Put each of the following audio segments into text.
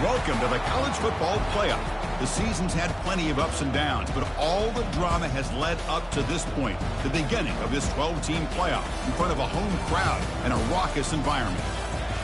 Welcome to the college football playoff. The season's had plenty of ups and downs, but all the drama has led up to this point, the beginning of this 12-team playoff in front of a home crowd and a raucous environment.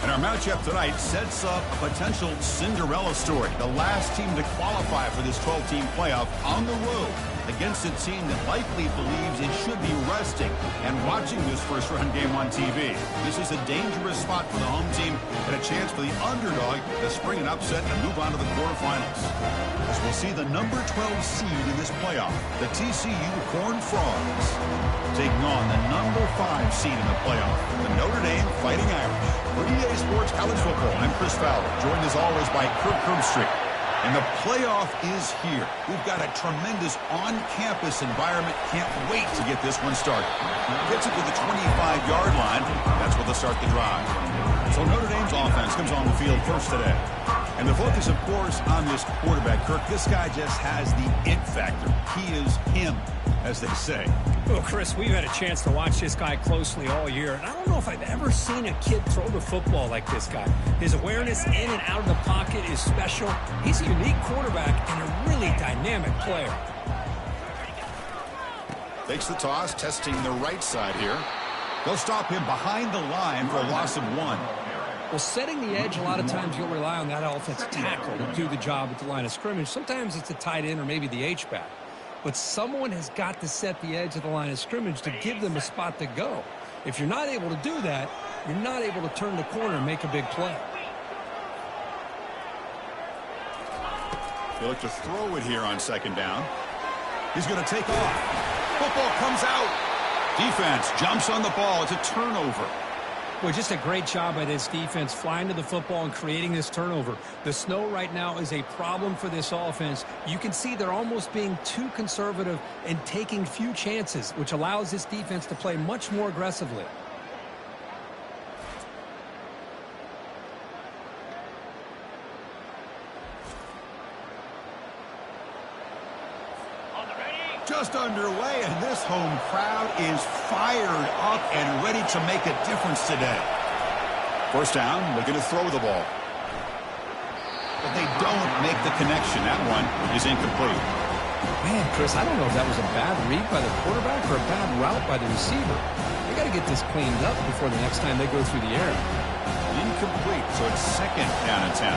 And our matchup tonight sets up a potential Cinderella story, the last team to qualify for this 12-team playoff on the road against a team that likely believes it should be resting and watching this first-round game on TV. This is a dangerous spot for the home team and a chance for the underdog to spring an upset and move on to the quarterfinals. As we'll see the number 12 seed in this playoff, the TCU Horned Frogs, taking on the number 5 seed in the playoff, the Notre Dame Fighting Irish. For EA Sports College Football, I'm Chris Fowler, joined as always by Kirk Herbstreit. And the playoff is here. We've got a tremendous on-campus environment. Can't wait to get this one started. Gets it to the 25-yard line. That's where they'll start the drive. So Notre Dame's offense comes on the field first today. And the focus, of course, on this quarterback, Kirk. This guy just has the it factor. He is him, as they say. Well, Chris, we've had a chance to watch this guy closely all year, and I don't know if I've ever seen a kid throw the football like this guy. His awareness in and out of the pocket is special. He's a unique quarterback and a really dynamic player. Takes the toss, testing the right side here. They'll stop him behind the line for a loss of 1. Well, setting the edge, a lot of times you'll rely on that offensive tackle to do the job at the line of scrimmage. Sometimes it's a tight end or maybe the H-back. But someone has got to set the edge of the line of scrimmage to give them a spot to go. If you're not able to do that, you're not able to turn the corner and make a big play. They look to throw it here on second down. He's going to take off. Football comes out. Defense jumps on the ball. It's a turnover. Well, just a great job by this defense flying to the football and creating this turnover. The snow right now is a problem for this offense. You can see they're almost being too conservative and taking few chances, which allows this defense to play much more aggressively. Just underway, and this home crowd is fired up and ready to make a difference today. First down, looking to throw the ball. But they don't make the connection. That one is incomplete. Man, Chris, I don't know if that was a bad read by the quarterback or a bad route by the receiver. They got to get this cleaned up before the next time they go through the air. Incomplete, so it's second down and 10.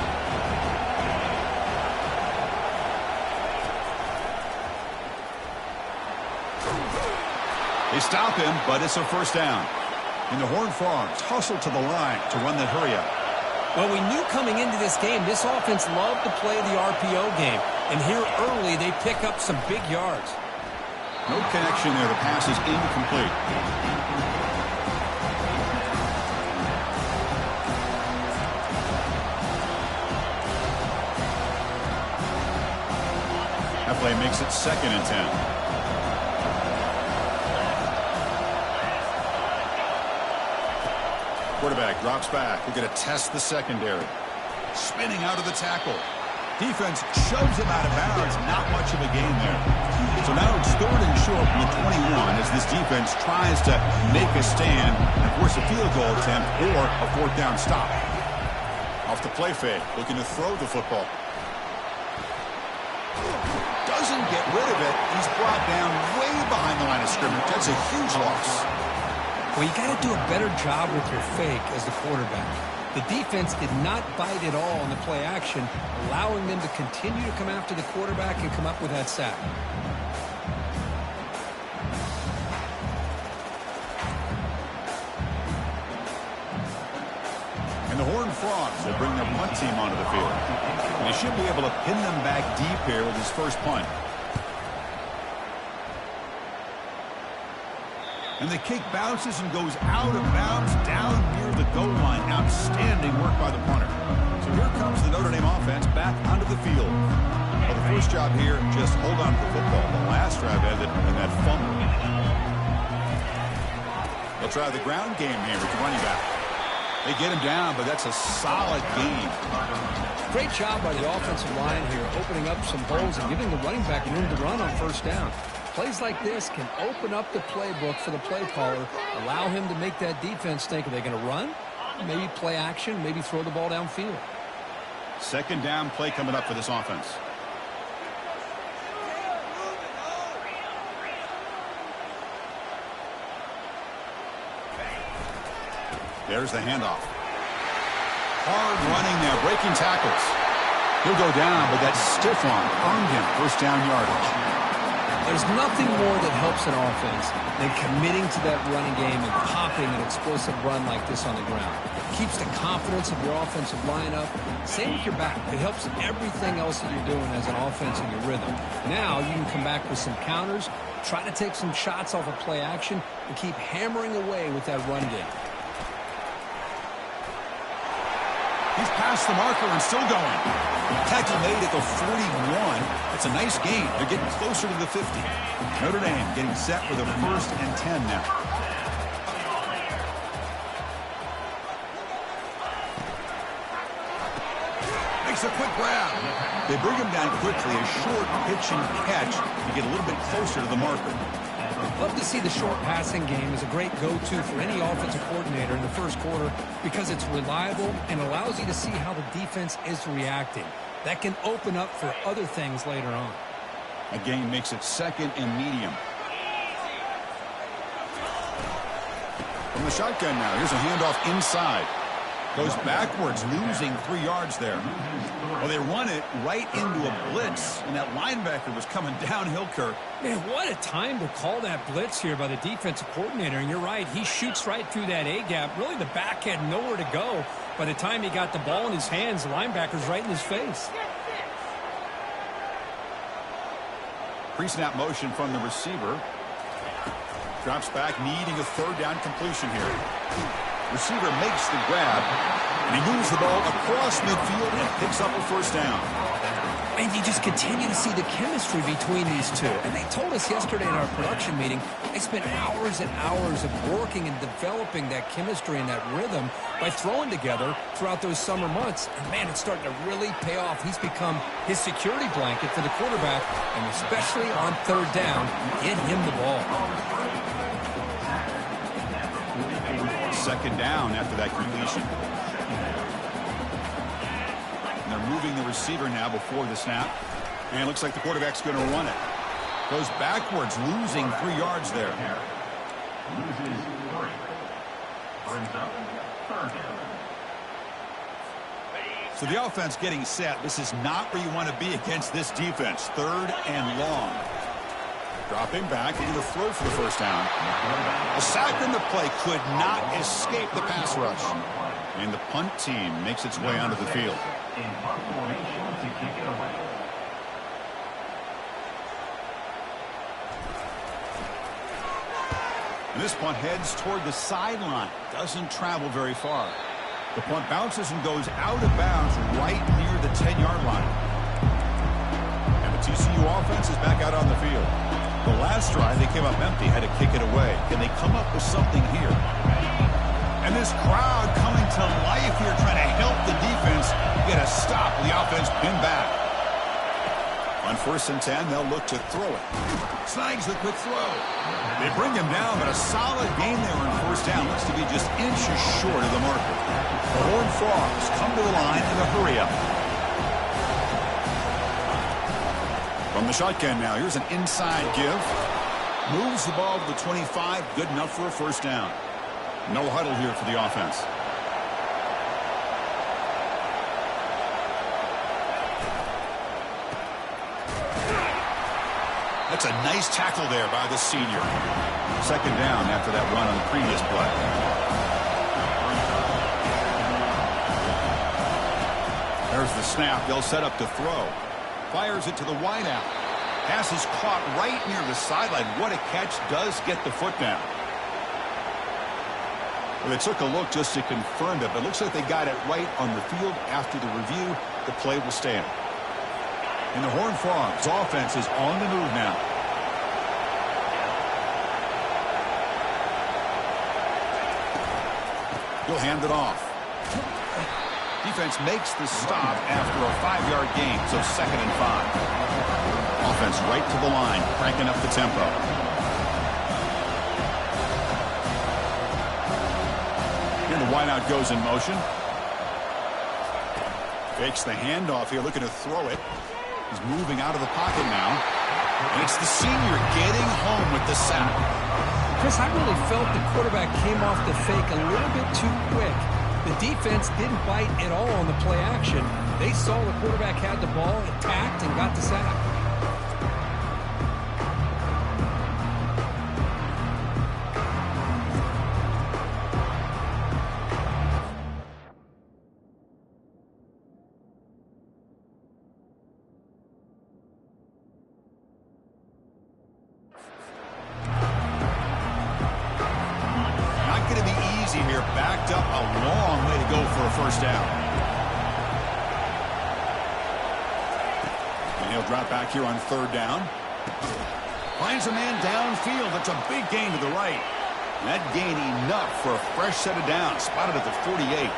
They stop him, but it's a first down. And the Horned Frogs hustle to the line to run that hurry up. Well, we knew coming into this game, this offense loved to play the RPO game. And here early, they pick up some big yards. No connection there. The pass is incomplete. That play makes it second and 10. Quarterback drops back. We're going to test the secondary. Spinning out of the tackle. Defense shoves him out of bounds. Not much of a gain there. So now it's third and short from the 21 as this defense tries to make a stand and force a field goal attempt or a fourth down stop. Off the play fake. Looking to throw the football. Doesn't get rid of it. He's brought down way behind the line of scrimmage. That's a huge loss. Well, you got to do a better job with your fake as the quarterback. The defense did not bite at all on the play action, allowing them to continue to come after the quarterback and come up with that sack. And the Horned Frogs will bring their punt team onto the field. And they should be able to pin them back deep here with his first punt. And the kick bounces and goes out of bounds down near the goal line. Outstanding work by the punter. So here comes the Notre Dame offense back onto the field. Well, the first job here, just hold on to the football. The last drive ended in that fumble. They'll try the ground game here with the running back. They get him down, but that's a solid game. Great job by the offensive line here, opening up some holes and giving the running back room to run on first down. Plays like this can open up the playbook for the play caller, allow him to make that defense think, are they going to run? Maybe play action, maybe throw the ball downfield. Second down play coming up for this offense. There's the handoff. Hard running there, breaking tackles. He'll go down, but that stiff arm earned him first down yardage. There's nothing more that helps an offense than committing to that running game and popping an explosive run like this on the ground. It keeps the confidence of your offensive line up. Same with your back. It helps everything else that you're doing as an offense in your rhythm. Now you can come back with some counters, try to take some shots off of play action, and keep hammering away with that run game. He's past the marker and still going. Tackle made at the 41. It's a nice gain. They're getting closer to the 50. Notre Dame getting set for the 1st and 10 now. Makes a quick grab. They bring him down quickly. A short pitch and catch to get a little bit closer to the marker. Love to see the short passing game as a great go-to for any offensive coordinator in the first quarter because it's reliable and allows you to see how the defense is reacting. That can open up for other things later on. A gain makes it 2nd and medium. From the shotgun now, here's a handoff inside. Goes backwards, losing 3 yards there. Well, they run it right into a blitz, and that linebacker was coming downhill, Kirk. Man, what a time to call that blitz here by the defensive coordinator. And you're right, he shoots right through that A-gap. Really, the back had nowhere to go. By the time he got the ball in his hands, the linebacker's right in his face. Pre-snap motion from the receiver. Drops back, needing a 3rd down completion here. Receiver makes the grab, and he moves the ball across midfield and picks up a 1st down. And you just continue to see the chemistry between these two. And they told us yesterday in our production meeting, they spent hours and hours of working and developing that chemistry and that rhythm by throwing together throughout those summer months. And, man, it's starting to really pay off. He's become his security blanket for the quarterback, and especially on 3rd down, get him the ball. 2nd down after that completion. And they're moving the receiver now before the snap. And it looks like the quarterback's going to run it. Goes backwards, losing 3 yards there. So the offense getting set. This is not where you want to be against this defense. 3rd and long. Dropping back, into the throw for the 1st down. A sack in the play could not escape the pass rush. And the punt team makes its way onto the field. And this punt heads toward the sideline. Doesn't travel very far. The punt bounces and goes out of bounds right near the 10-yard line. And the TCU offense is back out on the field. The last drive, they came up empty, had to kick it away. Can they come up with something here? And this crowd coming to life here, trying to help the defense get a stop. The offense pinned back. On 1st and 10, they'll look to throw it. Snags the quick throw. They bring him down, but a solid gain there on 1st down. Looks to be just inches short of the marker. The Horned Frogs come to the line in a hurry-up. From the shotgun now, here's an inside give. Moves the ball to the 25, good enough for a 1st down. No huddle here for the offense. That's a nice tackle there by the senior. 2nd down after that run on the previous play. There's the snap. They'll set up to throw. Fires it to the wideout. Pass is caught right near the sideline. What a catch. Does get the foot down. Well, they took a look just to confirm it, but it looks like they got it right on the field. After the review, the play will stand. And the Horned Frogs offense is on the move now. He'll hand it off. Defense makes the stop after a 5-yard gain, so 2nd and 5. Offense right to the line, cranking up the tempo. And the wideout goes in motion. Fakes the handoff here, looking to throw it. He's moving out of the pocket now. And it's the senior getting home with the sack. Chris, I really felt the quarterback came off the fake a little bit too quick. The defense didn't bite at all on the play action. They saw the quarterback had the ball, attacked, and got the sack. Here, backed up a long way to go for a first down. And he'll drop back here on third down. Finds a man downfield. That's a big gain to the right. That gain enough for a fresh set of downs. Spotted at the 48.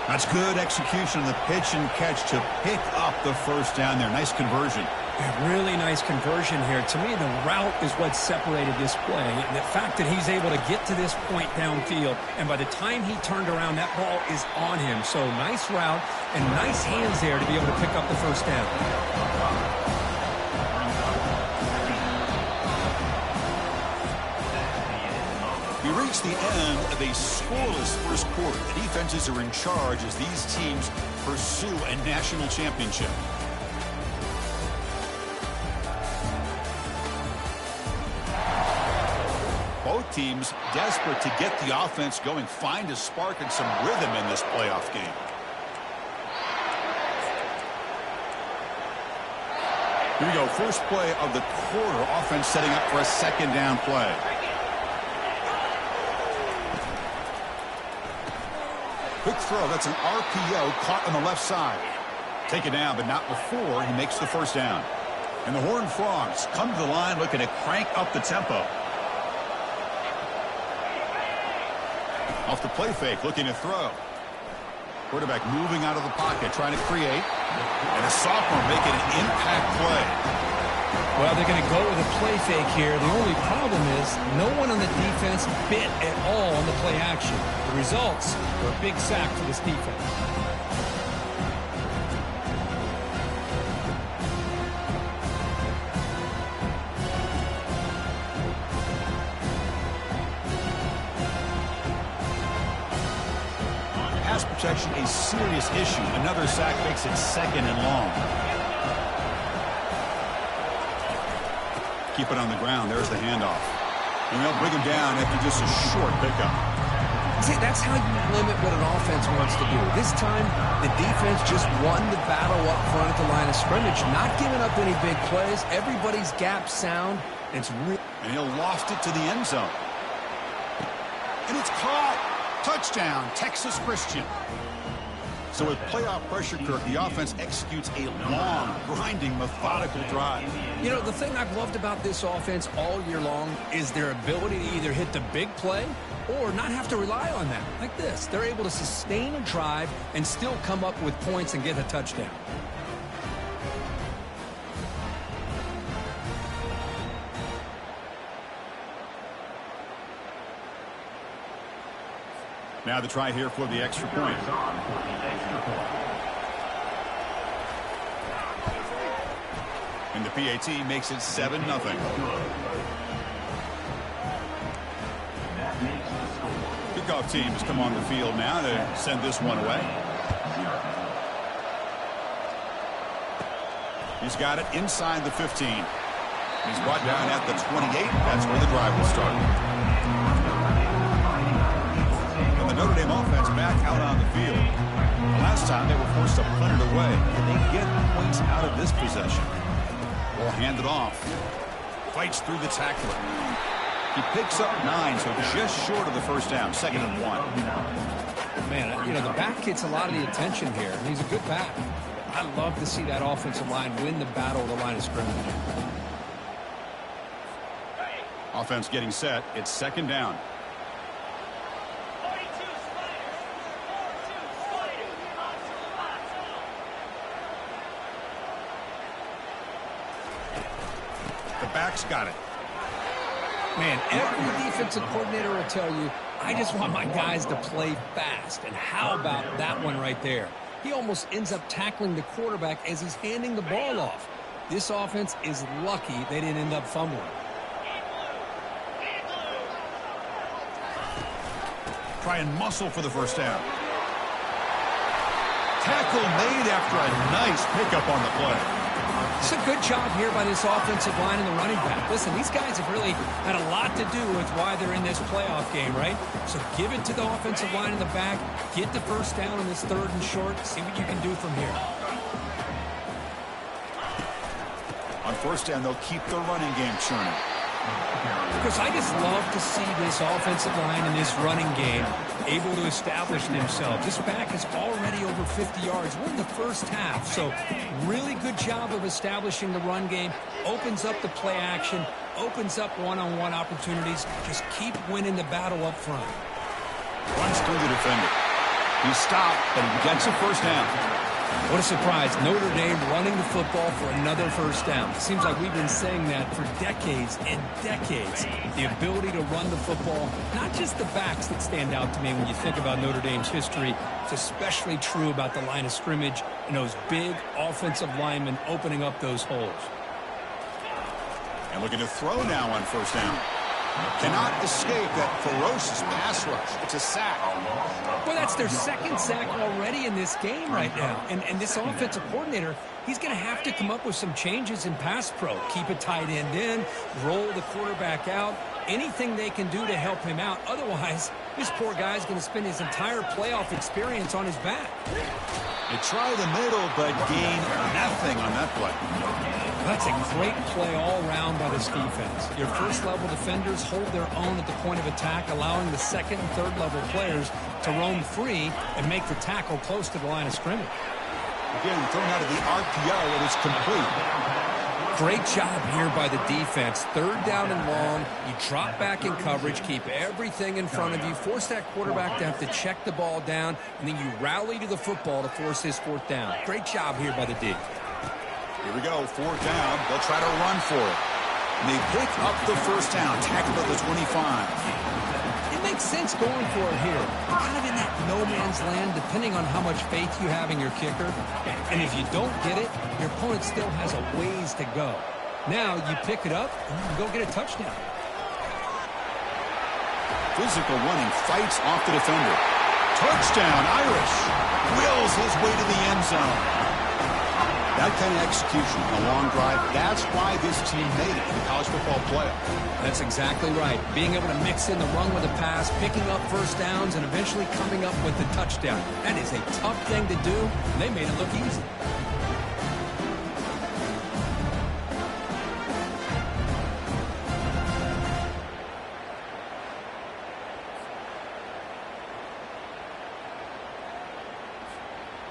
That's good execution on the pitch and catch to pick up the first down there. Nice conversion. A really nice conversion here. To me, the route is what separated this play. And the fact that he's able to get to this point downfield, and by the time he turned around, that ball is on him. So nice route and nice hands there to be able to pick up the first down. We reach the end of a scoreless first quarter. The defenses are in charge as these teams pursue a national championship. Both teams desperate to get the offense going, find a spark and some rhythm in this playoff game. Here we go, first play of the quarter. Offense setting up for a second down play. Quick throw, that's an RPO caught on the left side. Take it down, but not before he makes the first down. And the Horned Frogs come to the line looking to crank up the tempo. Off the play fake, looking to throw. Quarterback moving out of the pocket, trying to create. And a sophomore making an impact play. Well, they're going to go with a play fake here. The only problem is no one on the defense bit at all on the play action. The results were a big sack for this defense. Pass protection a serious issue. Another sack makes it second and long. Keep it on the ground. There's the handoff. And they'll bring him down after just a short pickup. See, that's how you limit what an offense wants to do. This time, the defense just won the battle up front at the line of scrimmage, not giving up any big plays. Everybody's gap sound. And he'll loft it to the end zone. And it's caught. Touchdown, Texas Christian. So with playoff pressure, Kirk, the offense executes a long, grinding, methodical drive. You know, the thing I've loved about this offense all year long is their ability to either hit the big play or not have to rely on that. Like this, they're able to sustain a drive and still come up with points and get a touchdown. Now the try here for the extra point. And the PAT makes it 7-0. Kickoff teams come on the field now to send this one away. He's got it inside the 15. He's brought down at the 28. That's where the drive will start. The Notre Dame offense back out on the field. Last time they were forced to punt it away. Can they get points out of this possession? Ball handed off. Fights through the tackler. He picks up 9, so just short of the first down. 2nd and 1. Man, you know, the back gets a lot of the attention here. He's a good back. I love to see that offensive line win the battle at the line of scrimmage. Offense getting set. It's 2nd down. Back's got it. Man, every defensive coordinator will tell you, I just want my guys to play fast. And how about that one right there? he almost ends up tackling the quarterback as he's handing the ball off. This offense is lucky they didn't end up fumbling. Try and muscle for the first down. Tackle made after a nice pickup on the play. It's a good job here by this offensive line and the running back. Listen, these guys have really had a lot to do with why they're in this playoff game, right? So give it to the offensive line in the back. Get the first down on this 3rd and short. See what you can do from here. On first down, they'll keep the running game churning. Because I just love to see this offensive line and this running game able to establish themselves. This back is already over 50 yards. We're in the first half, so really good job of establishing the run game. Opens up the play action, opens up one-on-one opportunities. Just keep winning the battle up front. Runs through the defender. He stopped, but he gets a first down. What a surprise. Notre Dame running the football for another first down. Seems like we've been saying that for decades and decades. The ability to run the football, not just the backs that stand out to me when you think about Notre Dame's history. It's especially true about the line of scrimmage and those big offensive linemen opening up those holes. And looking to throw now on first down. Cannot escape that ferocious pass rush. It's a sack. Well, that's their 2nd sack already in this game right now. And this offensive coordinator, he's going to have to come up with some changes in pass pro. Keep a tight end in, roll the quarterback out, anything they can do to help him out. Otherwise, this poor guy's going to spend his entire playoff experience on his back. They try the middle, but gain nothing on that play. That's a great play all around by this defense. Your first-level defenders hold their own at the point of attack, allowing the 2nd and 3rd-level players to roam free and make the tackle close to the line of scrimmage. Again, thrown out of the RPO, it is complete. Great job here by the defense. 3rd down and long. You drop back in coverage, keep everything in front of you, force that quarterback to have to check the ball down, and then you rally to the football to force his 4th down. Great job here by the D. Here we go, 4th down. They'll try to run for it. And they pick up the first down, tackled at the 25. It makes sense going for it here. Kind of in that no man's land, depending on how much faith you have in your kicker. And if you don't get it, your opponent still has a ways to go. Now you pick it up and you can go get a touchdown. Physical running, fights off the defender. Touchdown, Irish. Wills his way to the end zone. That kind of execution, a long drive, that's why this team made it in the college football playoff. That's exactly right. Being able to mix in the run with a pass, picking up first downs, and eventually coming up with the touchdown. That is a tough thing to do, and they made it look easy.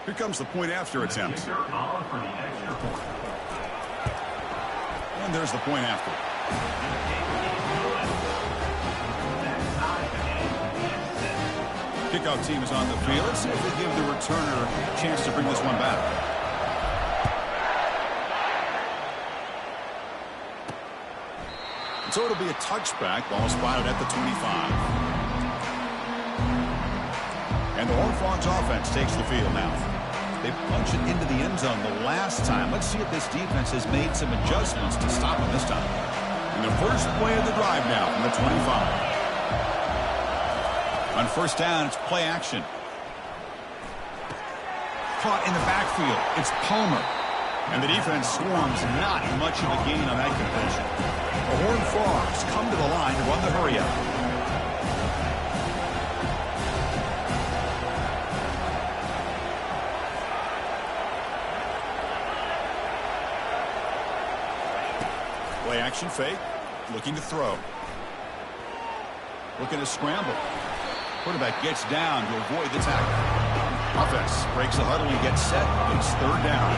Here comes the point after attempt. And there's the point after. Kickoff team is on the field. Let's see if they give the returner a chance to bring this one back. So it'll be a touchback. Ball spotted at the 25. And the Horned Frogs offense takes the field now. They punch it into the end zone the last time. Let's see if this defense has made some adjustments to stop them this time. And the first play of the drive now from the 25. On first down, it's play action. Caught in the backfield. It's Palmer. And the defense swarms, not much of a gain on that completion. The Horned Frogs come to the line to run the hurry-up. Play action fake, looking to throw. Looking to scramble. Quarterback gets down to avoid the tackle. Offense breaks the huddle and gets set. It's 3rd down.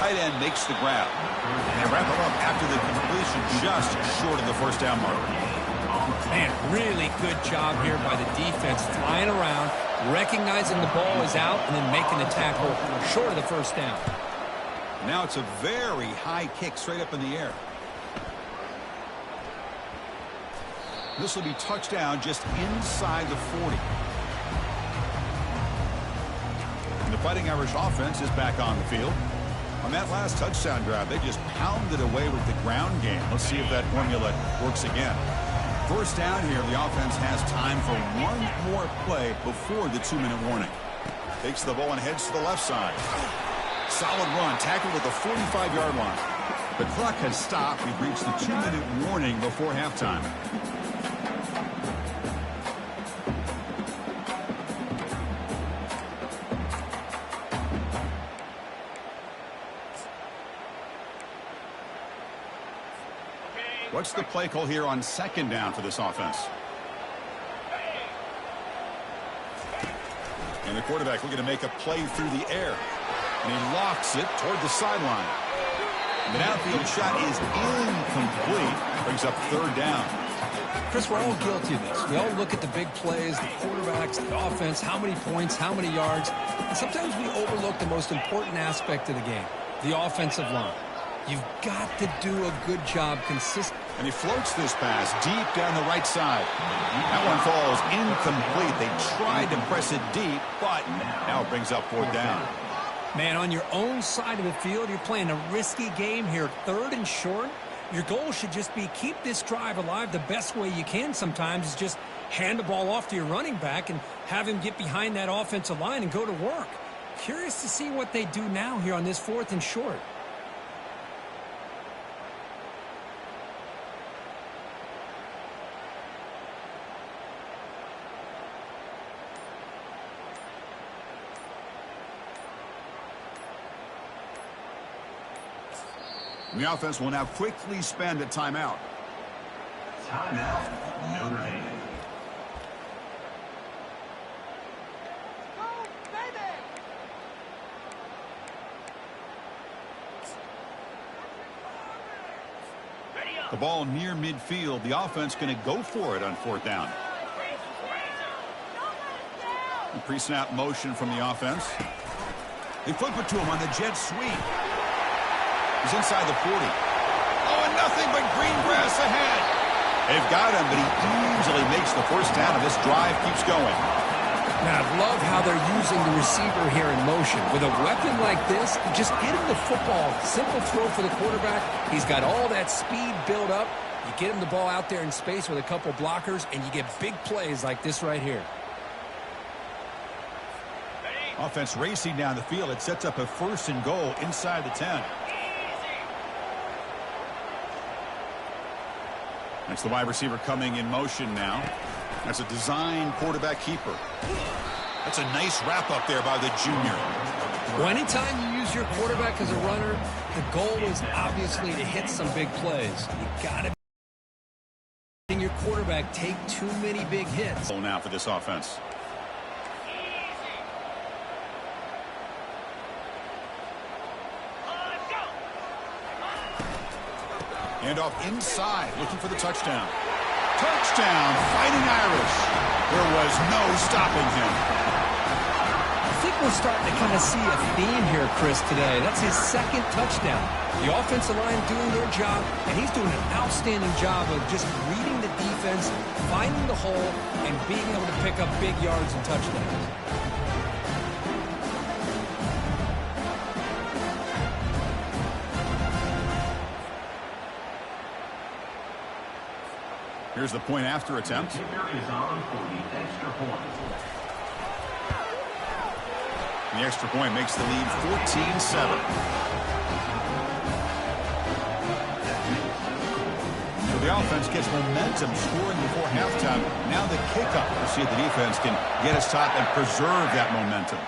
Tight end makes the grab. And they wrap it up after the completion just short of the first down mark. Man, really good job here by the defense, flying around, recognizing the ball is out, and then making the tackle short of the first down. Now it's a very high kick straight up in the air. This will be touchdown just inside the 40. And the Fighting Irish offense is back on the field. On that last touchdown drive, they just pounded away with the ground game. Let's see if that formula works again. First down here, the offense has time for one more play before the 2-minute warning. Takes the ball and heads to the left side. Solid run, tackled at the 45-yard line. The clock has stopped. We've reached the 2-minute warning before halftime. What's the play call here on second down for this offense? And the quarterback looking to make a play through the air. And he locks it toward the sideline. The downfield shot is incomplete. Brings up third down. Chris, we're all guilty of this. We all look at the big plays, the quarterbacks, the offense, how many points, how many yards. And sometimes we overlook the most important aspect of the game, the offensive line. You've got to do a good job consistently. And he floats this pass deep down the right side. That one falls incomplete. They tried to press it deep, but now it brings up fourth down. Man, on your own side of the field, you're playing a risky game here. Third and short. Your goal should just be keep this drive alive the best way you can sometimes is just hand the ball off to your running back and have him get behind that offensive line and go to work. Curious to see what they do now here on this fourth and short. The offense will now quickly spend a timeout. Timeout, Notre Dame. The ball near midfield. The offense going to go for it on fourth down. Pre-snap motion from the offense. They flip it to him on the jet sweep. He's inside the 40. Oh, and nothing but green grass ahead. They've got him, but he easily makes the first down, and this drive keeps going. Now, I love how they're using the receiver here in motion. With a weapon like this, just get him the football. Simple throw for the quarterback. He's got all that speed built up. You get him the ball out there in space with a couple blockers, and you get big plays like this right here. Offense racing down the field. It sets up a first and goal inside the 10. That's the wide receiver coming in motion now. That's a design quarterback keeper. That's a nice wrap up there by the junior. Well, anytime you use your quarterback as a runner, the goal is obviously to hit some big plays. You got to be your quarterback take too many big hits. Now for this offense. And off inside, looking for the touchdown. Touchdown, Fighting Irish. There was no stopping him. I think we're starting to kind of see a theme here, Chris, today. That's his second touchdown. The offensive line doing their job, and he's doing an outstanding job of just reading the defense, finding the hole, and being able to pick up big yards and touchdowns. Here's the point after attempt. Kicker is on for the extra point. The extra point makes the lead 14-7. So the offense gets momentum scoring before halftime. Now the kickoff. We'll see if the defense can get us top and preserve that momentum.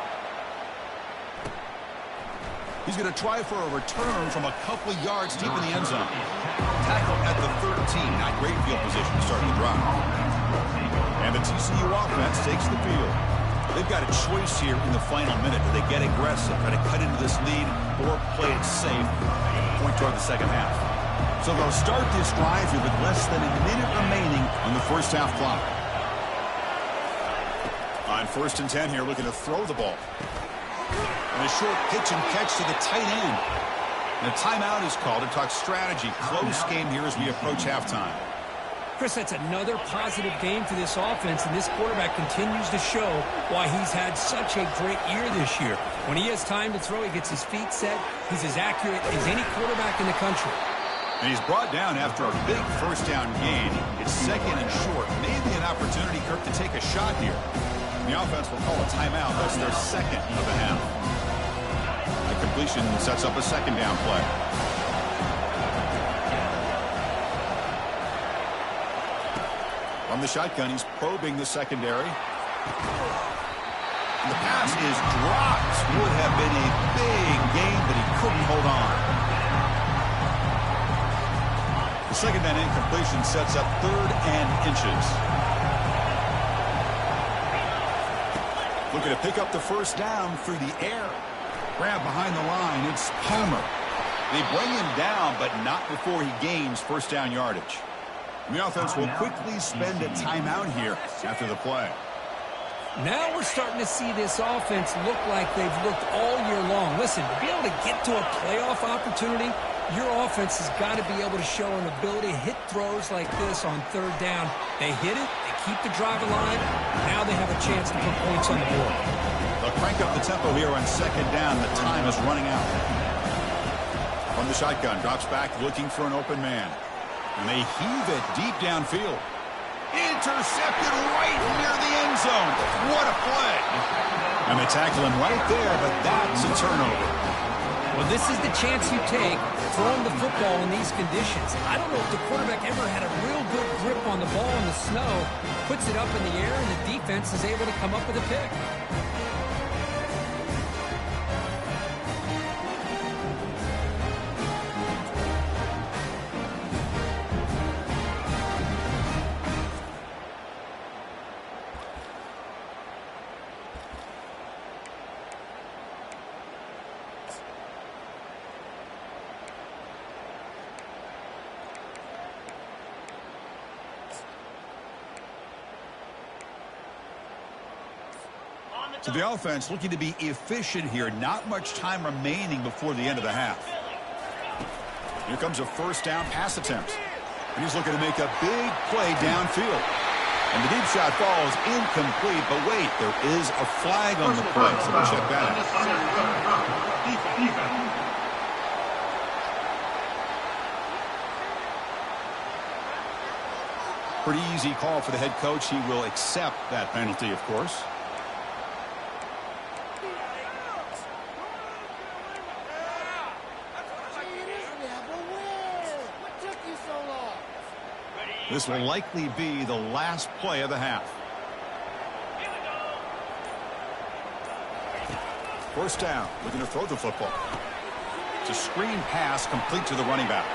He's going to try for a return from a couple of yards deep in the end zone. Tackle at the 13. Not great field position to start the drive. And the TCU offense takes the field. They've got a choice here in the final minute. Do they get aggressive, try to cut into this lead, or play it safe, point toward the second half? So they'll start this drive here with less than a minute remaining on the first half clock. On 1st and 10 here, looking to throw the ball. And a short pitch and catch to the tight end. And a timeout is called to talk strategy. Close game here as we approach halftime. Chris, that's another positive game for this offense, and this quarterback continues to show why he's had such a great year this year. When he has time to throw, he gets his feet set. He's as accurate as any quarterback in the country. And he's brought down after a big first down gain. It's second and short. Maybe an opportunity, Kirk, to take a shot here. The offense will call a timeout. That's their second of the half. The completion sets up a second down play. From the shotgun, he's probing the secondary. And the pass is dropped. Would have been a big gain, but he couldn't hold on. The second down incompletion sets up 3rd and inches. Looking to pick up the first down through the air. Grab behind the line. It's Palmer. They bring him down, but not before he gains first down yardage. And the offense will quickly spend a timeout here after the play. Now we're starting to see this offense look like they've looked all year long. Listen, to be able to get to a playoff opportunity, your offense has got to be able to show an ability to hit throws like this on 3rd down. They hit it, they keep the drive alive. Now they have a chance to put points on the board. They'll crank up the tempo here on 2nd down. The time is running out. From the shotgun, drops back looking for an open man. And they heave it deep downfield. Intercepted right near the end zone. What a play. And they tackle him right there, but that's a turnover. Well, this is the chance you take throwing the football in these conditions. I don't know if the quarterback ever had a real good grip on the ball in the snow, puts it up in the air, and the defense is able to come up with a pick. So the offense looking to be efficient here. Not much time remaining before the end of the half. Here comes a first down pass attempt. And he's looking to make a big play downfield. And the deep shot falls incomplete. But wait, there is a flag on the play. So we'll check that out. Pretty easy call for the head coach. He will accept that penalty, of course. This will likely be the last play of the half. First down, looking to throw the football. It's a screen pass complete to the running back.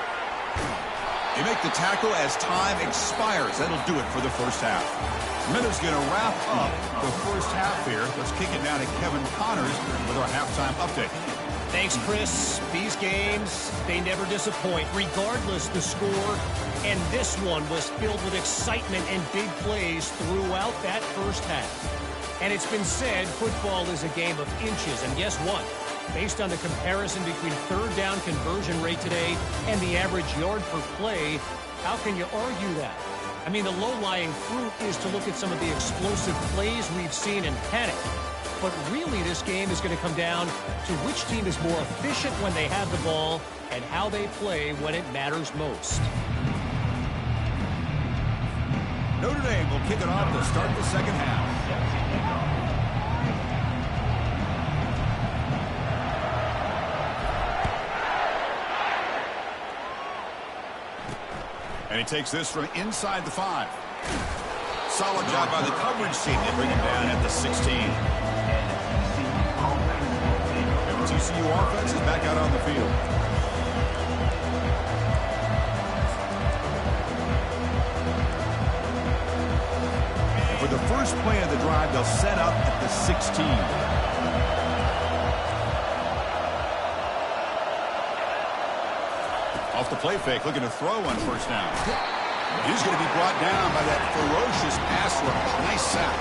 They make the tackle as time expires. That'll do it for the first half. Miller's going to wrap up the first half here. Let's kick it down to Kevin Connors with our halftime update. Thanks, Chris. These games, they never disappoint, regardless the score. And this one was filled with excitement and big plays throughout that first half. And it's been said football is a game of inches. And guess what? Based on the comparison between 3rd down conversion rate today and the average yard per play, how can you argue that? I mean, the low-lying fruit is to look at some of the explosive plays we've seen and panic. But really, this game is going to come down to which team is more efficient when they have the ball and how they play when it matters most. Notre Dame will kick it off to start the second half. And he takes this from inside the 5. Solid job by the coverage team. They bring him down at the 16. And the TCU offense is back out on the field. For the first play of the drive, they'll set up at the 16. Off the play fake, looking to throw on first down. He's going to be brought down by that ferocious pass rush. Nice sack.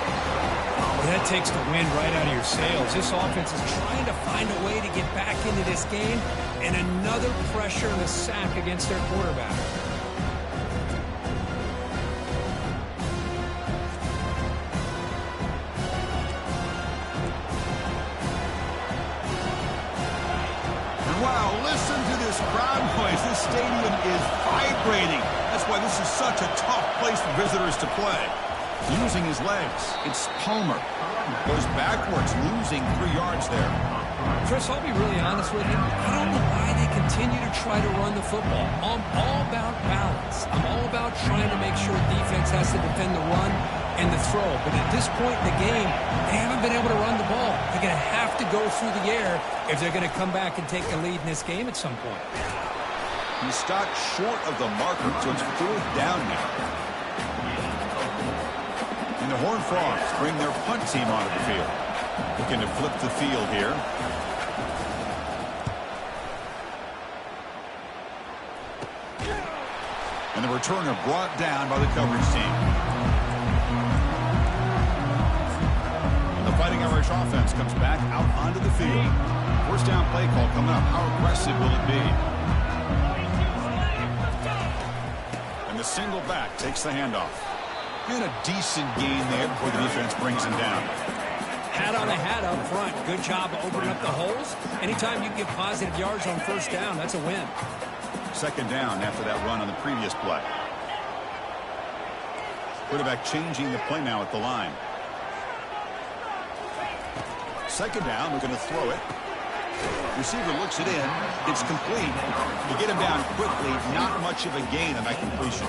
Well, that takes the wind right out of your sails. This offense is trying to find a way to get back into this game, and another pressure and a sack against their quarterback. this crowd noise. This stadium is vibrating. That's why this is such a tough place for visitors to play. Using his legs, it's Palmer. Goes backwards, losing 3 yards there. Chris, I'll be really honest with you. I don't know why they continue to try to run the football. I'm all about balance. I'm all about trying to make sure defense has to defend the run and the throw. But at this point in the game, they haven't been able to run the ball. They're going to have to go through the air if they're going to come back and take the lead in this game at some point. He stopped short of the marker, so it's 4th down now. And the Horned Frogs bring their punt team onto the field. Looking to flip the field here. And the returner brought down by the coverage team. And the Fighting Irish offense comes back out onto the field. 1st down play call coming up. How aggressive will it be? And the single back takes the handoff. And a decent gain there before the defense brings him down. Hat on the hat up front. Good job of opening up the holes. Anytime you can get positive yards on 1st down, that's a win. 2nd down after that run on the previous play. Quarterback changing the play now at the line. 2nd down, looking to throw it. Receiver looks it in. It's complete. You get him down quickly. Not much of a gain on that completion.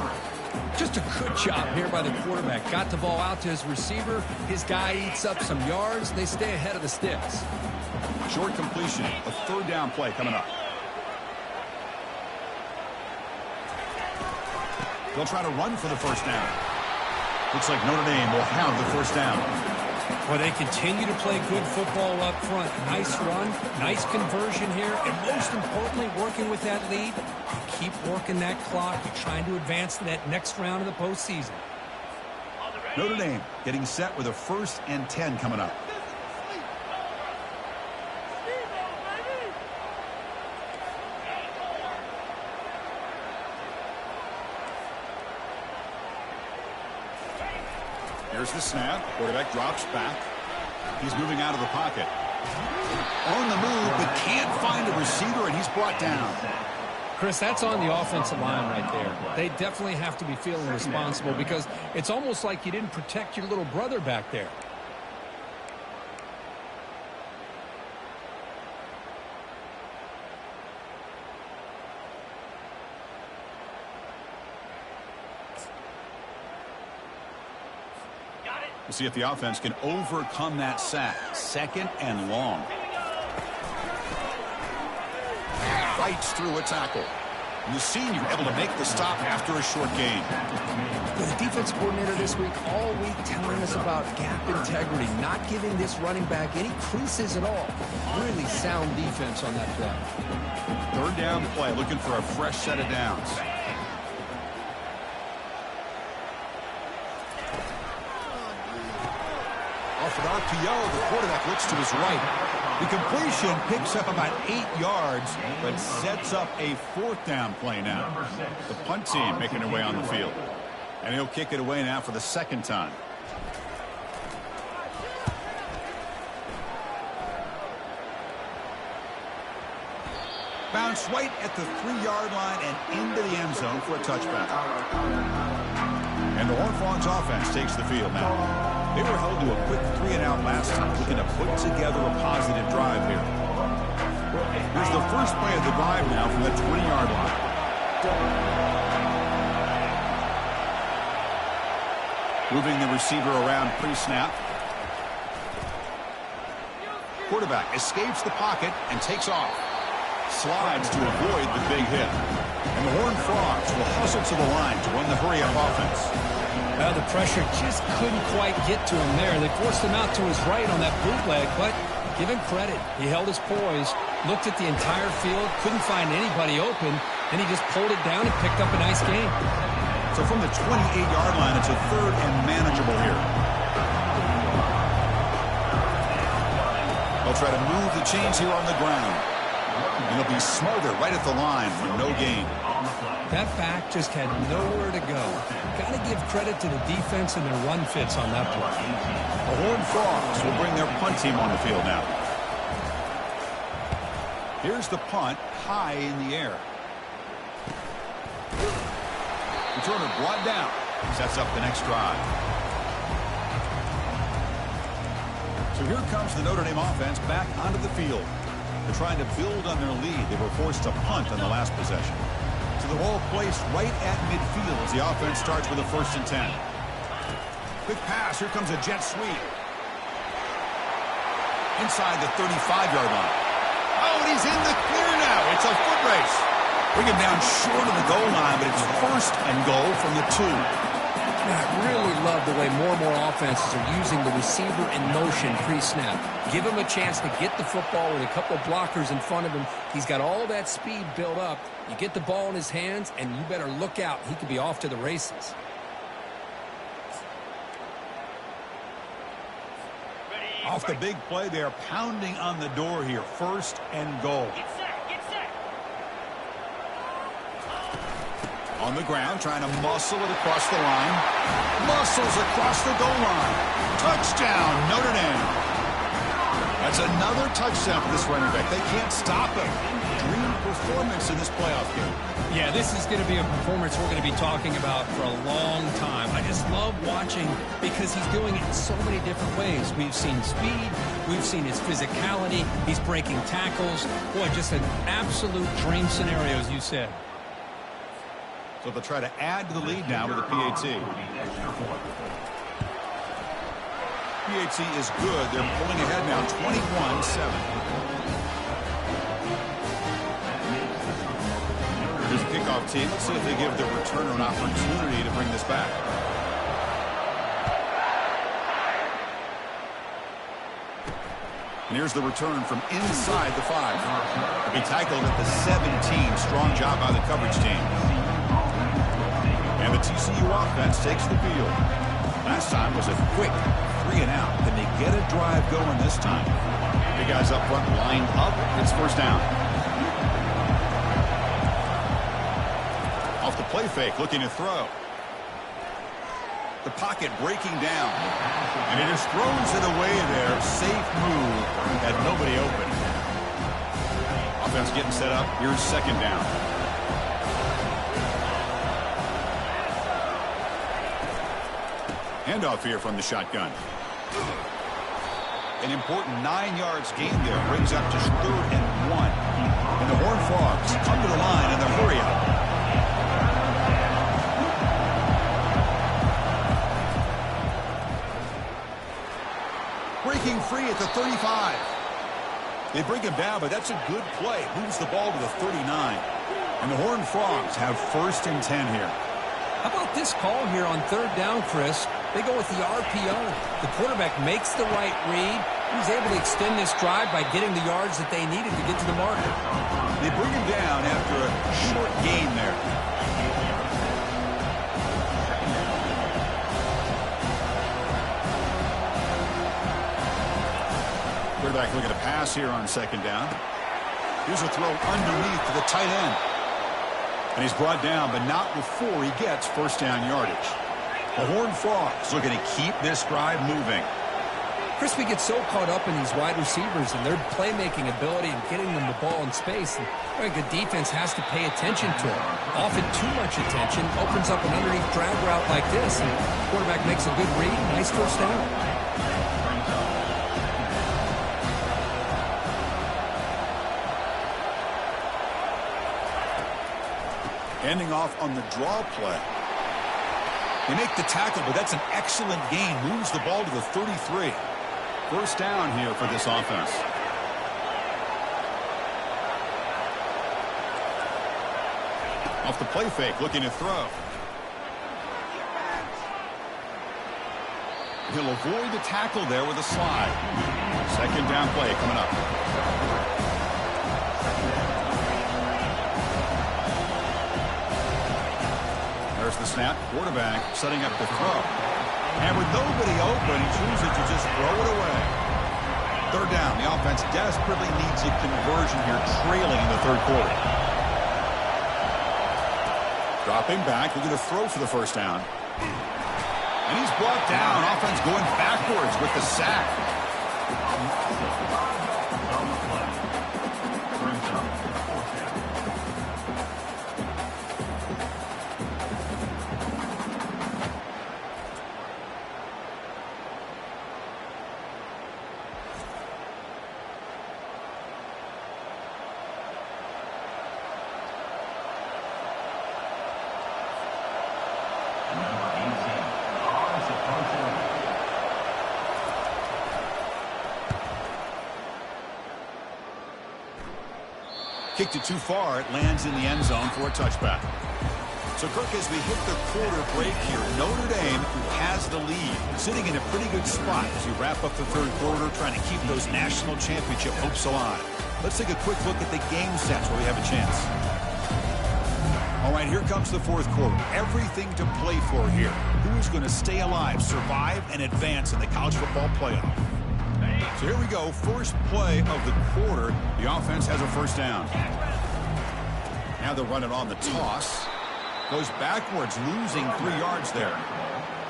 Just a good job here by the quarterback. Got the ball out to his receiver. His guy eats up some yards. They stay ahead of the sticks. Short completion. A 3rd down play coming up. They'll try to run for the 1st down. Looks like Notre Dame will have the 1st down. Well, they continue to play good football up front. Nice run, nice conversion here, and most importantly, working with that lead. Keep working that clock. You're trying to advance to that next round of the postseason. Notre Dame getting set with a 1st and 10 coming up. Here's the snap. Quarterback drops back. He's moving out of the pocket. On the move, but can't find a receiver, and he's brought down. Chris, that's on the offensive line right there. They definitely have to be feeling responsible because it's almost like you didn't protect your little brother back there. We'll see if the offense can overcome that sack. 2nd and long. Fights through a tackle. And the senior able to make the stop after a short gain. The defense coordinator this week all week telling us about gap integrity, not giving this running back any creases at all. Really sound defense on that play. 3rd down play, looking for a fresh set of downs. Off an RPO, the quarterback looks to his right. The completion picks up about 8 yards, but sets up a 4th down play now. The punt team making their way on the field. And he'll kick it away now for the 2nd time. Bounce right at the 3-yard line and into the end zone for a touchback. And the Horned Frogs offense takes the field now. They were held to a quick 3-and-out last time, looking to put together a positive drive here. Here's the first play of the drive now from the 20-yard line. Moving the receiver around pre-snap. Quarterback escapes the pocket and takes off. Slides to avoid the big hit. And the Horned Frogs will hustle to the line to run the hurry-up offense. The pressure just couldn't quite get to him there. They forced him out to his right on that bootleg, but give him credit. He held his poise, looked at the entire field, couldn't find anybody open, and he just pulled it down and picked up a nice gain. So from the 28-yard line, it's a 3rd and manageable here. They'll try to move the chains here on the ground. And they'll be smarter right at the line for no gain. That back just had nowhere to go. Got to give credit to the defense and their run fits on that play. The Horned Frogs will bring their punt team on the field now. Here's the punt, high in the air. Returner brought down. Sets up the next drive. So here comes the Notre Dame offense back onto the field. They're trying to build on their lead. They were forced to punt on the last possession. So the ball placed right at midfield as the offense starts with a 1st and 10. Quick pass. Here comes a jet sweep. Inside the 35-yard line. Oh, and he's in the clear now. It's a foot race. Bring him down short of the goal line, but it's 1st and goal from the 2. I really love the way more and more offenses are using the receiver in motion pre-snap. Give him a chance to get the football with a couple of blockers in front of him. He's got all that speed built up. You get the ball in his hands, and you better look out. He could be off to the races. Off the big play, they are pounding on the door here. 1st and goal. On the ground, trying to muscle it across the line. Muscles across the goal line. Touchdown, Notre Dame. That's another touchdown for this running back. They can't stop him. Dream performance in this playoff game. Yeah, this is going to be a performance we're going to be talking about for a long time. I just love watching because he's doing it in so many different ways. We've seen speed. We've seen his physicality. He's breaking tackles. Boy, just an absolute dream scenario, as you said. So they'll try to add to the lead now with a PAT. PAT is good. They're pulling ahead now, 21-7. Here's the kickoff team. Let's see if they give the returner an opportunity to bring this back. And here's the return from inside the 5. He tackled at the 17. Strong job by the coverage team. And the TCU offense takes the field. Last time was a quick 3 and out. Can they get a drive going this time? The guys up front lined up. It's 1st down. Off the play fake, looking to throw. The pocket breaking down. And he just throws it away there. Safe move. Had nobody open. Offense getting set up. Here's 2nd down. Handoff here from the shotgun. An important 9 yards gain there. Brings up to 3rd and 1. And the Horned Frogs come to the line in the hurry up. Breaking free at the 35. They bring him down, but that's a good play. Moves the ball to the 39. And the Horned Frogs have 1st and 10 here. How about this call here on 3rd down, Chris? They go with the RPO. The quarterback makes the right read. He was able to extend this drive by getting the yards that they needed to get to the marker. They bring him down after a short gain there. Quarterback looking to pass here on 2nd down. Here's a throw underneath to the tight end. And he's brought down, but not before he gets 1st down yardage. The Horned Frogs looking to keep this drive moving. Chris, we get so caught up in these wide receivers and their playmaking ability and getting them the ball in space. And I think the defense has to pay attention to it. Often too much attention opens up an underneath drag route like this. And the quarterback makes a good read. Nice 1st down. Ending off on the draw play. They make the tackle, but that's an excellent gain. Moves the ball to the 33. 1st down here for this offense. Off the play fake, looking to throw. He'll avoid the tackle there with a slide. 2nd down play coming up. There's the snap. Quarterback setting up the throw. And with nobody open, he chooses to just throw it away. 3rd down. The offense desperately needs a conversion here, trailing in the 3rd quarter. Dropping back, looking to throw for the 1st down. And he's brought down. Offense going backwards with the sack. Kicked it too far. It lands in the end zone for a touchback. So, Kirk, as we hit the quarter break here, Notre Dame has the lead, sitting in a pretty good spot as we wrap up the third quarter, trying to keep those national championship hopes alive. Let's take a quick look at the game sets where we have a chance. All right, here comes the fourth quarter. Everything to play for here. Who's going to stay alive, survive, and advance in the college football playoff? So here we go. First play of the quarter. The offense has a first down. Now they'll run it on the toss. Goes backwards, losing 3 yards there.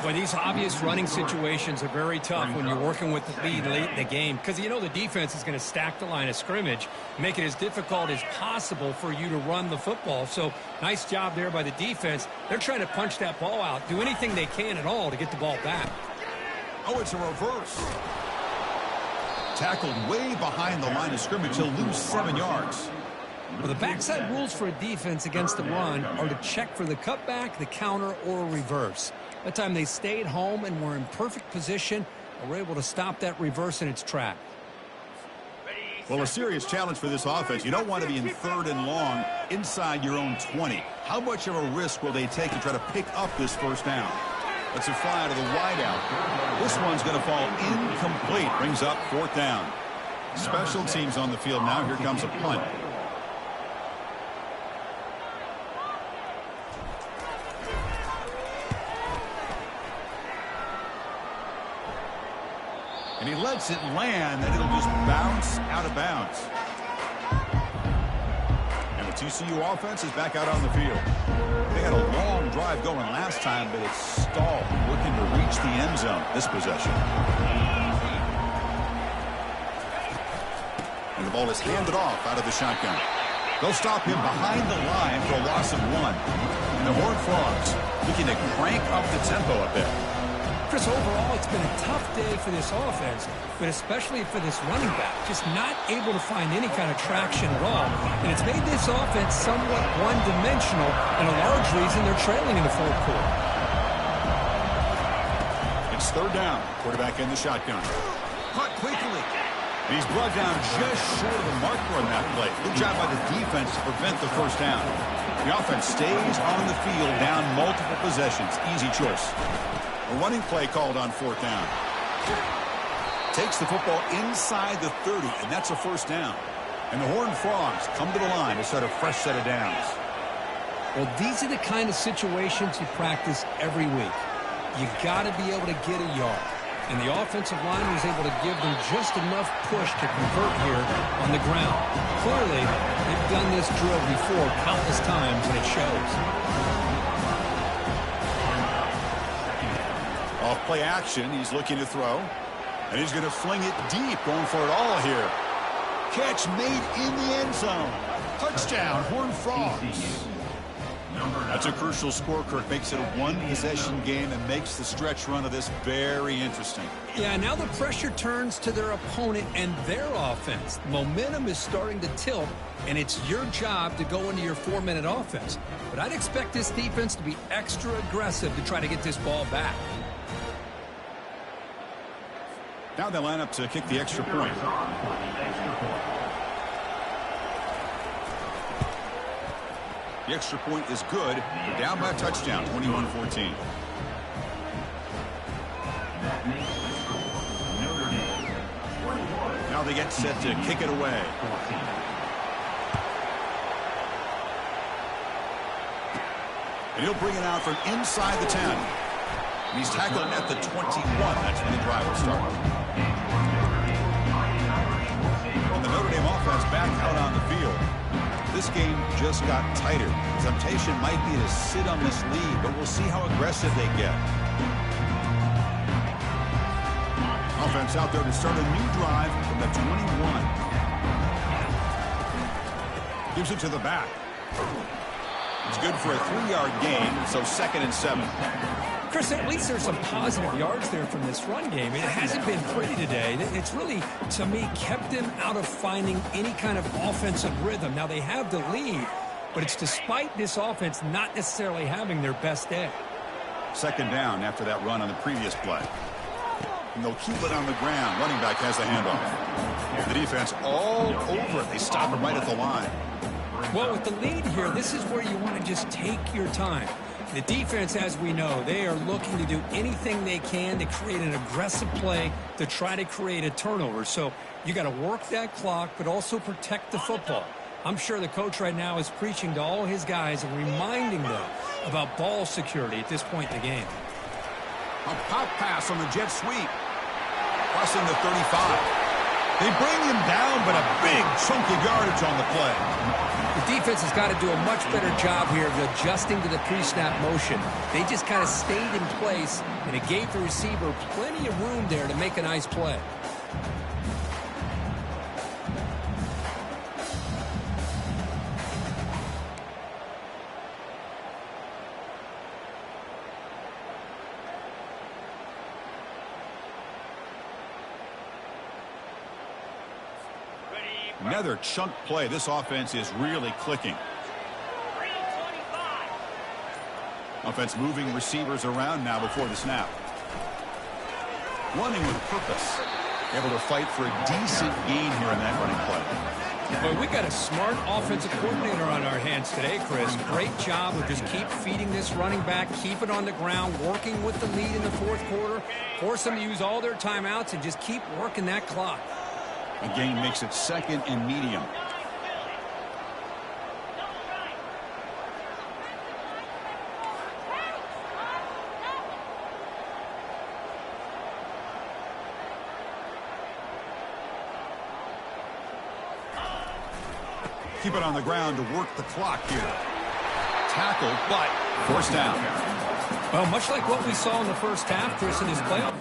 Boy, these obvious running situations are very tough when you're working with the lead late in the game because you know the defense is going to stack the line of scrimmage, make it as difficult as possible for you to run the football. So nice job there by the defense. They're trying to punch that ball out, do anything they can at all to get the ball back. Oh, it's a reverse. Tackled way behind the line of scrimmage. He'll lose 7 yards. Well, the backside rules for a defense against the run are to check for the cutback, the counter, or a reverse. That time they stayed home and were in perfect position and were able to stop that reverse in its track. Well, a serious challenge for this offense. You don't want to be in 3rd and long inside your own 20. How much of a risk will they take to try to pick up this first down? Let's a fly to the wideout. This one's going to fall incomplete. Brings up 4th down. Special teams on the field now. Here comes a punt. And he lets it land, and it'll just bounce out of bounds. And the TCU offense is back out on the field. They had a long drive going last time, but it's stalled, looking to reach the end zone this possession. And the ball is handed off out of the shotgun. They'll stop him behind the line for a loss of 1. And the Horned Frogs looking to crank up the tempo a bit. Chris, overall, it's been a tough day for this offense, but especially for this running back. Just not able to find any kind of traction at all. And it's made this offense somewhat one-dimensional, and a large reason they're trailing in the fourth quarter. It's 3rd down. Quarterback in the shotgun. Caught quickly. He's brought down just short of the marker on that play. Good job by the defense to prevent the first down. The offense stays on the field down multiple possessions. Easy choice. A running play called on 4th down. Takes the football inside the 30, and that's a first down. And the Horned Frogs come to the line to start a fresh set of downs. Well, these are the kind of situations you practice every week. You got to be able to get a yard. And the offensive line was able to give them just enough push to convert here on the ground. Clearly, they've done this drill before countless times, and it shows. Off play action, he's looking to throw. And he's going to fling it deep, going for it all here. Catch made in the end zone. Touchdown, Horned Frogs. That's a crucial score. Kirk makes it a one-possession game and makes the stretch run of this very interesting. Yeah, now the pressure turns to their opponent and their offense. Momentum is starting to tilt, and it's your job to go into your 4-minute offense. But I'd expect this defense to be extra aggressive to try to get this ball back. Now they line up to kick the extra point. The extra point is good. They're down by a touchdown, 21-14. Now they get set to kick it away. And he'll bring it out from inside the 10. And he's tackled at the 21. That's when the drive will start. And the Notre Dame offense back out on the field. This game just got tighter. The temptation might be to sit on this lead, but we'll see how aggressive they get. Offense out there to start a new drive from the 21. Gives it to the back. It's good for a 3-yard gain, so 2nd and 7. Chris, at least there's some positive yards there from this run game. It hasn't been pretty today. It's really, to me, kept them out of finding any kind of offensive rhythm. Now, they have the lead, but it's despite this offense not necessarily having their best day. 2nd down after that run on the previous play. And they'll keep it on the ground. Running back has the handoff. The defense all over it. They stop him right at the line. Well, with the lead here, this is where you want to just take your time. The defense, as we know, they are looking to do anything they can to create an aggressive play to try to create a turnover. So you got to work that clock, but also protect the football. I'm sure the coach right now is preaching to all his guys and reminding them about ball security at this point in the game. A pop pass on the jet sweep. Crossing the 35. They bring him down, but a big chunk of yardage on the play. The defense has got to do a much better job here of adjusting to the pre-snap motion. They just kind of stayed in place, and it gave the receiver plenty of room there to make a nice play. Another chunk play. This offense is really clicking. Offense moving receivers around now before the snap. Running with purpose. Able to fight for a decent gain here in that running play. Well, we got a smart offensive coordinator on our hands today, Chris. Great job of just keep feeding this running back, keep it on the ground, working with the lead in the fourth quarter, force them to use all their timeouts, and just keep working that clock. The gain makes it second and medium. Keep it on the ground to work the clock here. Tackle, but forced down. Well, much like what we saw in the first half, Chris, in his playoff.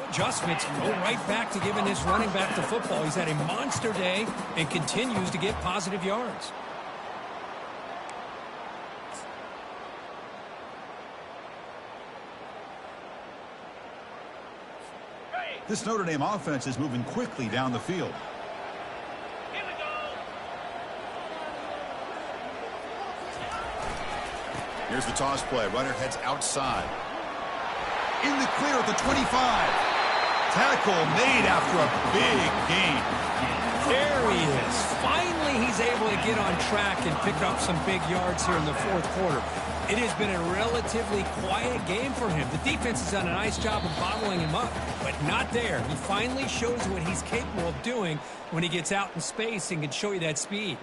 Adjustments, go right back to giving this running back the football. He's had a monster day and continues to get positive yards. This Notre Dame offense is moving quickly down the field. Here we go. Here's the toss play. Runner heads outside. In the clear at the 25. Tackle made after a big gain. There he is. Finally, he's able to get on track and pick up some big yards here in the fourth quarter. It has been a relatively quiet game for him. The defense has done a nice job of bottling him up, but not there. He finally shows what he's capable of doing when he gets out in space and can show you that speed.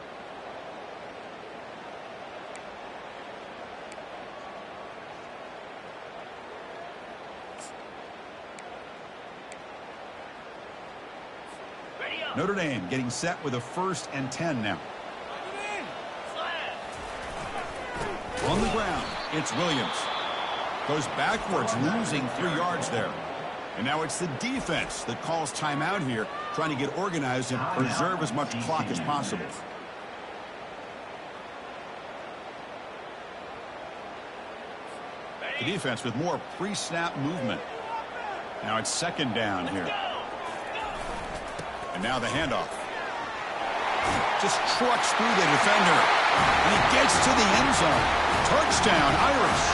Notre Dame getting set with a 1st and 10 now. On the ground, it's Williams. Goes backwards, losing 3 yards there. And now it's the defense that calls timeout here, trying to get organized and preserve as much clock as possible. The defense with more pre-snap movement. Now it's 2nd down here. And now the handoff. Just trucks through the defender. And he gets to the end zone. Touchdown, Irish.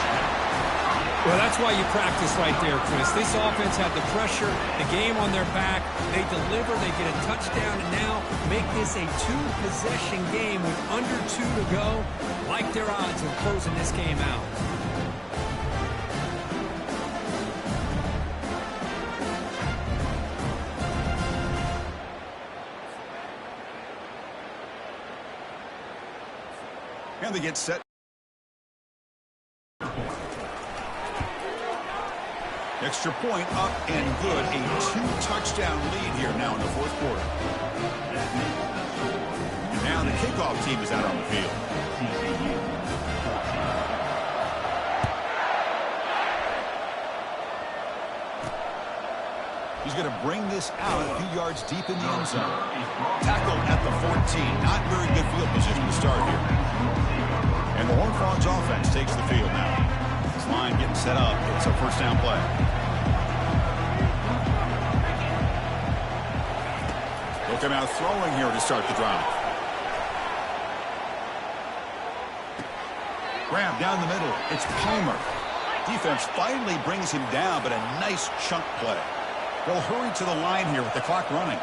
Well, that's why you practice right there, Chris. This offense had the pressure, the game on their back. They deliver, they get a touchdown, and now make this a 2-possession game with under 2 to go. Like their odds of closing this game out. And they get set. Extra point up and good. A 2-touchdown lead here now in the fourth quarter. And now the kickoff team is out on the field. TCU. He's going to bring this out a few yards deep in the end zone. Tackle at the 14. Not very good field position to start here. And the Horned Frogs offense takes the field now. This line getting set up. It's a 1st down play. They'll come out throwing here to start the drive. Grab down the middle. It's Palmer. Defense finally brings him down, but a nice chunk play. They'll hurry to the line here with the clock running.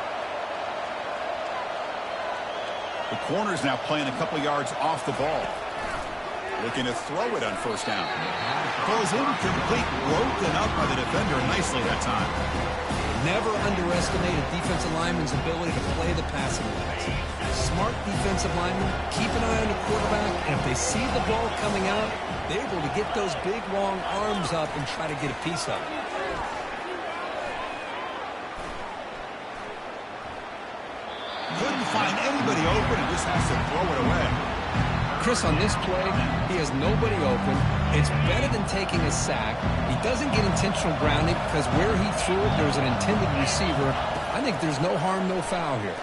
The corner's now playing a couple yards off the ball. Looking to throw it on first down. Throws incomplete, broken up by the defender nicely that time. Never underestimate a defensive lineman's ability to play the passing lanes. Smart defensive linemen keep an eye on the quarterback, and if they see the ball coming out, they're able to get those big, long arms up and try to get a piece of it. Couldn't find anybody open and just has to throw it away. Chris, on this play, he has nobody open. It's better than taking a sack. He doesn't get intentional grounding because where he threw it, there's an intended receiver. I think there's no harm, no foul here.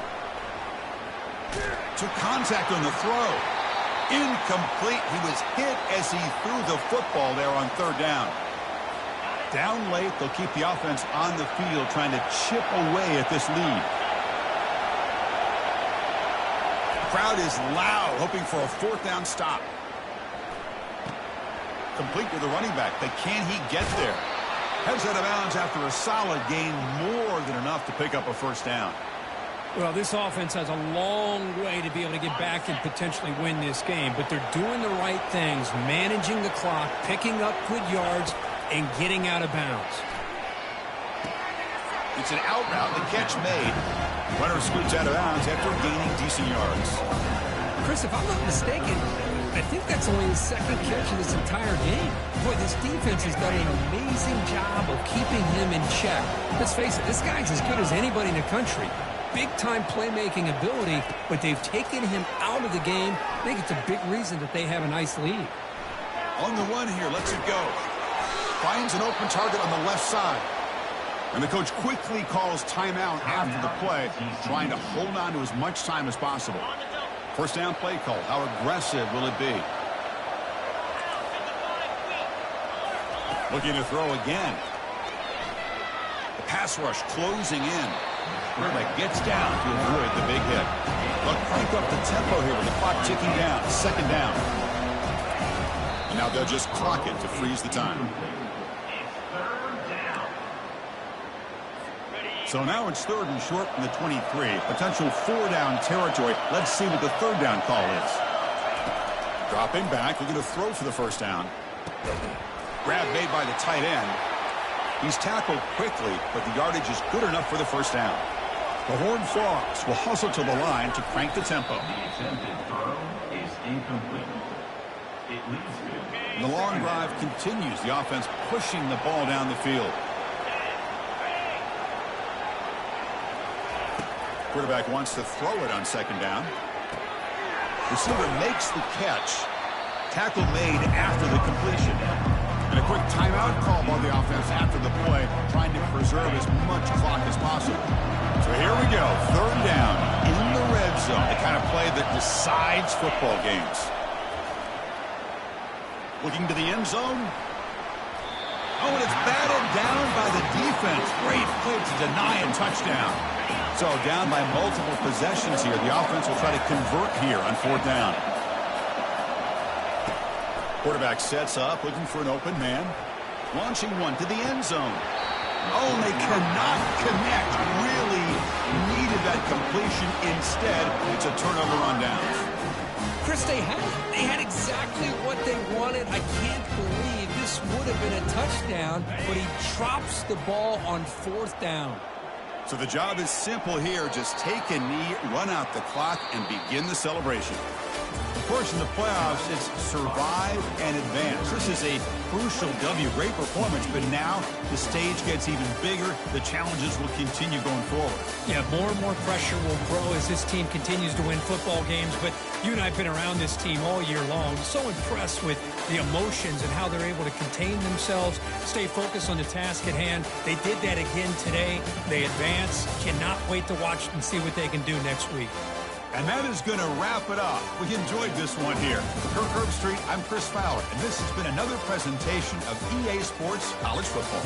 Took contact on the throw. Incomplete. He was hit as he threw the football there on third down. Down late, they'll keep the offense on the field trying to chip away at this lead. Crowd is loud, hoping for a fourth down stop. Complete with the running back, but can he get there? Heads out of bounds after a solid gain, more than enough to pick up a first down. Well, this offense has a long way to be able to get back and potentially win this game, but they're doing the right things, managing the clock, picking up good yards, and getting out of bounds. It's an out route, the catch made. Runner scoots out of bounds after gaining decent yards. Chris, if I'm not mistaken, I think that's only his second catch of this entire game. Boy, this defense has done an amazing job of keeping him in check. Let's face it, this guy's as good as anybody in the country. Big-time playmaking ability, but they've taken him out of the game. I think it's a big reason that they have a nice lead. On the run here, lets it go. Finds an open target on the left side. And the coach quickly calls timeout after the play, trying to hold on to as much time as possible. First down play call. How aggressive will it be? Looking to throw again. The pass rush closing in. Quarterback gets down to avoid the big hit. They'll crank up the tempo here with the clock ticking down. Second down. And now they'll just clock it to freeze the time. So now it's third and short from the 23. Potential four-down territory. Let's see what the third down call is. Dropping back, looking to throw for the first down. Grab made by the tight end. He's tackled quickly, but the yardage is good enough for the first down. The Horned Frogs will hustle to the line to crank the tempo. And the long drive continues. The offense pushing the ball down the field. Quarterback wants to throw it on second down. Receiver makes the catch. Tackle made after the completion. And a quick timeout call by the offense after the play, trying to preserve as much clock as possible. So here we go, third down in the red zone, the kind of play that decides football games. Looking to the end zone. Oh, and it's batted down by the defense. Great play to deny a touchdown. So down by multiple possessions here. The offense will try to convert here on fourth down. Quarterback sets up, looking for an open man. Launching one to the end zone. Oh, and they cannot connect. Really needed that completion. Instead, it's a turnover on downs. Chris, they had exactly what they wanted. I can't believe this would have been a touchdown, but he drops the ball on fourth down. So the job is simple here. Just take a knee, run out the clock, and begin the celebration. Of course, in the playoffs, it's survive and advance. This is a crucial W. Great performance, but now the stage gets even bigger. The challenges will continue going forward. Yeah, more and more pressure will grow as this team continues to win football games, but you and I have been around this team all year long. So impressed with the emotions and how they're able to contain themselves, stay focused on the task at hand. They did that again today. They advance. Cannot wait to watch and see what they can do next week. And that is going to wrap it up. We enjoyed this one here. For Kirk Herbstreit, I'm Chris Fowler, and this has been another presentation of EA Sports College Football.